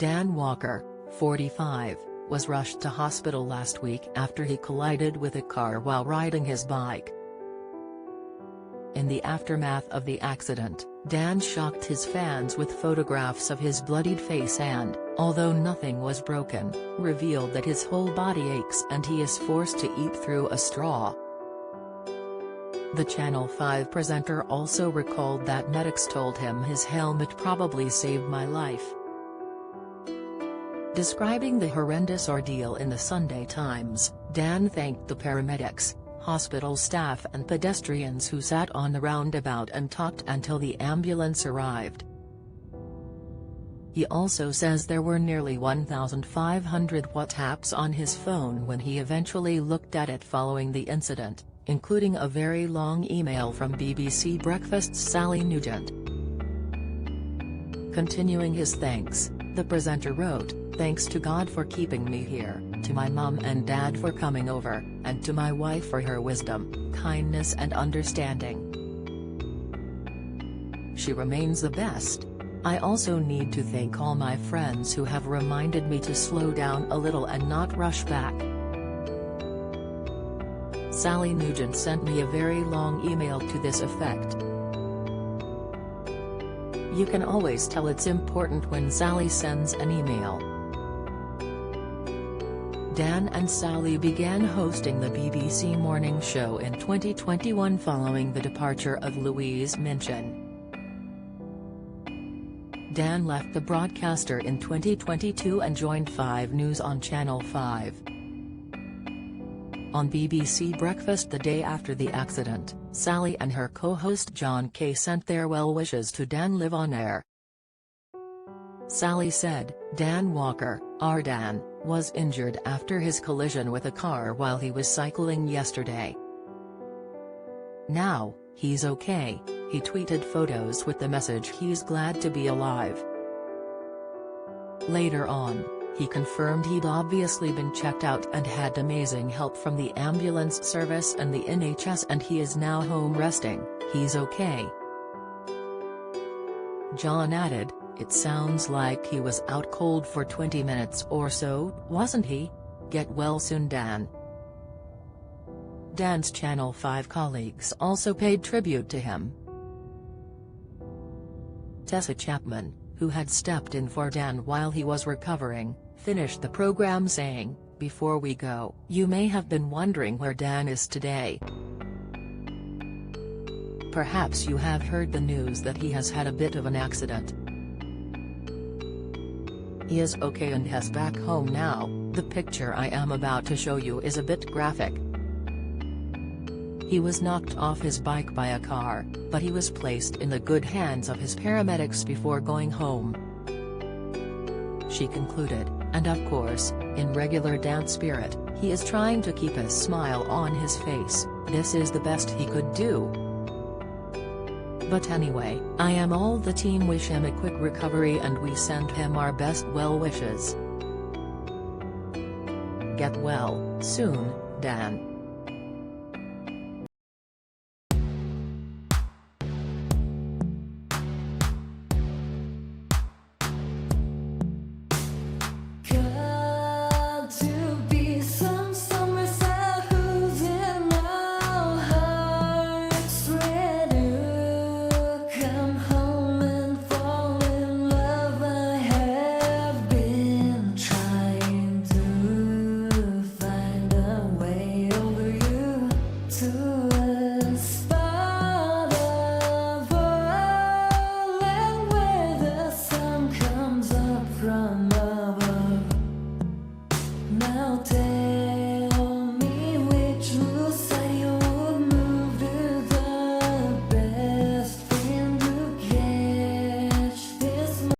Dan Walker, 45, was rushed to hospital last week after he collided with a car while riding his bike. In the aftermath of the accident, Dan shocked his fans with photographs of his bloodied face and, although nothing was broken, revealed that his whole body aches and he is forced to eat through a straw. The Channel 5 presenter also recalled that medics told him his helmet probably saved my life. Describing the horrendous ordeal in the Sunday Times, Dan thanked the paramedics, hospital staff and pedestrians who sat on the roundabout and talked until the ambulance arrived. He also says there were nearly 1,500 WhatsApps on his phone when he eventually looked at it following the incident, including a very long email from BBC Breakfast's Sally Nugent. Continuing his thanks, the presenter wrote, "Thanks to God for keeping me here, to my mum and dad for coming over, and to my wife for her wisdom, kindness and understanding. She remains the best. I also need to thank all my friends who have reminded me to slow down a little and not rush back." Sally Nugent sent me a very long email to this effect. You can always tell it's important when Sally sends an email. Dan and Sally began hosting the BBC morning show in 2021 following the departure of Louise Minchin. Dan left the broadcaster in 2022 and joined 5 News on Channel 5. On BBC Breakfast the day after the accident, Sally and her co-host John Kay sent their well wishes to Dan live on air. Sally said, Dan Walker, our Dan, was injured after his collision with a car while he was cycling yesterday. Now, he's okay, he tweeted photos with the message he's glad to be alive. Later on, he confirmed he'd obviously been checked out and had amazing help from the ambulance service and the NHS and he is now home resting, he's okay. John added, "It sounds like he was out cold for 20 minutes or so, wasn't he? Get well soon Dan." Dan's Channel 5 colleagues also paid tribute to him. Tessa Chapman, who had stepped in for Dan while he was recovering, finished the program saying, "Before we go, you may have been wondering where Dan is today. Perhaps you have heard the news that he has had a bit of an accident. He is okay and has back home now. The picture I am about to show you is a bit graphic. He was knocked off his bike by a car, but he was placed in the good hands of his paramedics before going home." She concluded, and of course, in regular Dan spirit, he is trying to keep a smile on his face, this is the best he could do. "But anyway, I am all the team wish him a quick recovery and we send him our best well wishes. Get well, soon, Dan."